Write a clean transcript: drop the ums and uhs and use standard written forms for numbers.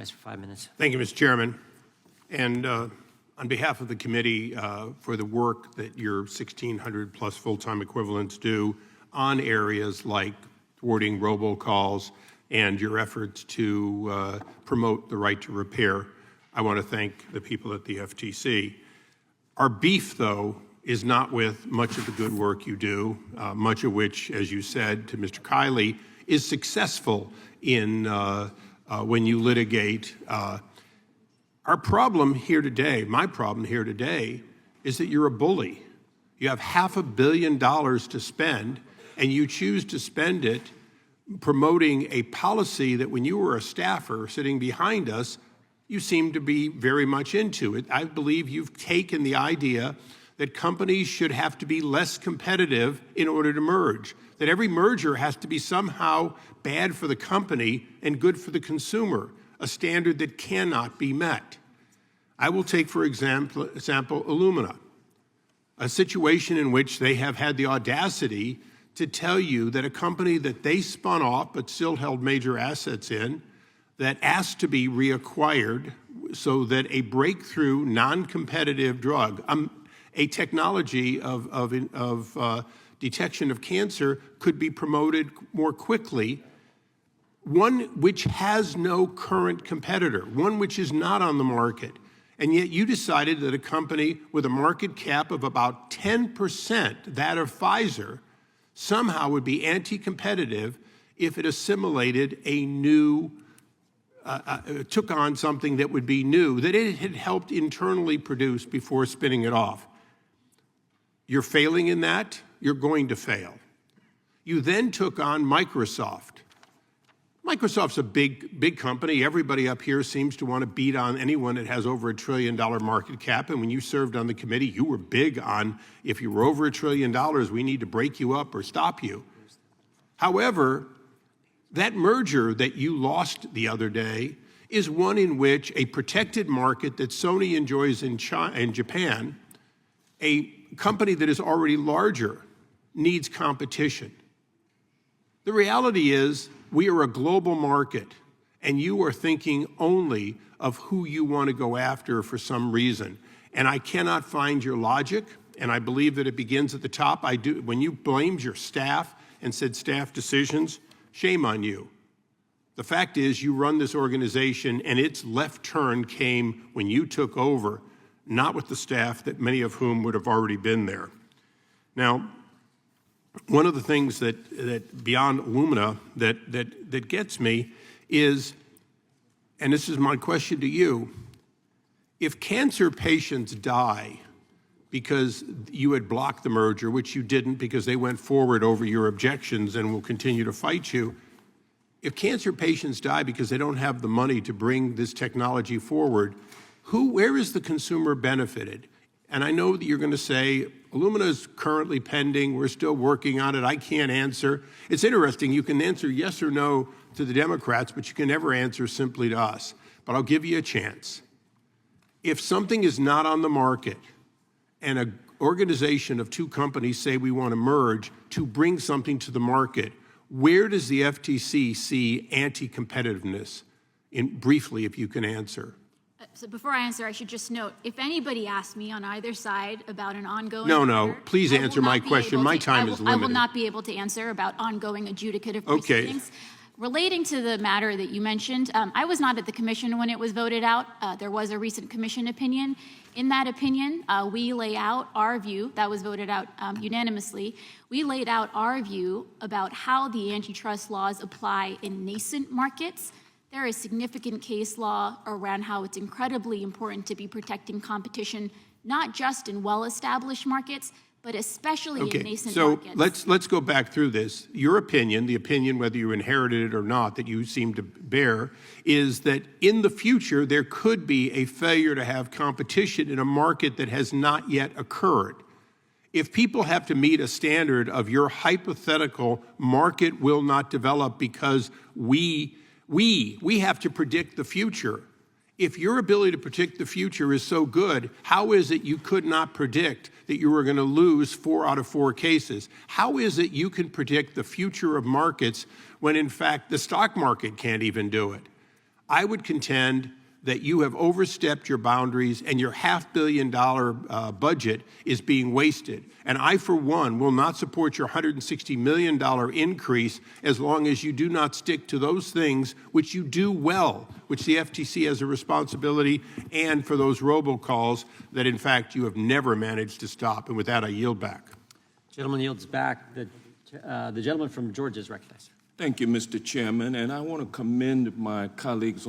recognized for 5 minutes. Thank you, Mr. Chairman. And on behalf of the committee for the work that your 1,600 plus full-time equivalents do on areas like thwarting robocalls and your efforts to promote the right to repair, I want to thank the people at the FTC. Our beef, though, is not with much of the good work you do, much of which, as you said to Mr. Kiley, is successful in when you litigate. Our problem here today, my problem here today, is that you're a bully. You have $500 million to spend, and you choose to spend it promoting a policy that when you were a staffer sitting behind us, you seem to be very much into it. I believe you've taken the idea that companies should have to be less competitive in order to merge, that every merger has to be somehow bad for the company and good for the consumer, a standard that cannot be met. I will take, for example, Illumina, a situation in which they have had the audacity to tell you that a company that they spun off but still held major assets in, that asked to be reacquired so that a breakthrough non-competitive drug, a technology of detection of cancer could be promoted more quickly, one which has no current competitor, one which is not on the market. And yet you decided that a company with a market cap of about 10%, that of Pfizer, somehow would be anti-competitive if it assimilated a new, took on something that would be new, that it had helped internally produce before spinning it off. You're failing in that, you're going to fail. You then took on Microsoft. Microsoft's a big company. Everybody up here seems to want to beat on anyone that has over $1 trillion market cap. And when you served on the committee, you were big on, if you were over $1 trillion, we need to break you up or stop you. However, that merger that you lost the other day is one in which a protected market that Sony enjoys in Japan, a company that is already larger, needs competition. The reality is we are a global market, and you are thinking only of who you want to go after for some reason. And I cannot find your logic, and I believe that it begins at the top. When you blamed your staff and said staff decisions, shame on you. The fact is you run this organization, and its left turn came when you took over, not with the staff that many of whom would have already been there. Now, one of the things that beyond Illumina that gets me is, and this is my question to you, if cancer patients die because you had blocked the merger, which you didn't because they went forward over your objections and will continue to fight you, if cancer patients die because they don't have the money to bring this technology forward, where is the consumer benefited? And I know that you're going to say, Illumina is currently pending, we're still working on it, I can't answer. It's interesting, you can answer yes or no to the Democrats, but you can never answer simply to us. But I'll give you a chance. If something is not on the market and an organization of two companies say we want to merge to bring something to the market, where does the FTC see anti-competitiveness? Briefly, if you can answer. So before I answer, I should just note, if anybody asks me on either side about an ongoing No, please answer my question. My time is limited. I will not be able to answer about ongoing adjudicative proceedings. Relating to the matter that you mentioned, I was not at the commission when it was voted out. There was a recent commission opinion. In that opinion, we lay out our view, that was voted out unanimously, we laid out our view about how the antitrust laws apply in nascent markets. There is significant case law around how it's incredibly important to be protecting competition, not just in well-established markets, but especially in nascent markets. So let's go back through this. Your opinion, the opinion whether you inherited it or not that you seem to bear, is that in the future there could be a failure to have competition in a market that has not yet occurred. If people have to meet a standard of your hypothetical market will not develop because we have to predict the future. If your ability to predict the future is so good, how is it you could not predict that you were going to lose 4 out of 4 cases? How is it you can predict the future of markets when, in fact, the stock market can't even do it? I would contend that you have overstepped your boundaries and your $500 million budget is being wasted. And I, for one, will not support your $160 million increase as long as you do not stick to those things which you do well, which the FTC has a responsibility, and for those robocalls that, in fact, you have never managed to stop. And with that, I yield back. Gentleman yields back. The gentleman from Georgia is recognized. Thank you, Mr. Chairman, and I want to commend my colleagues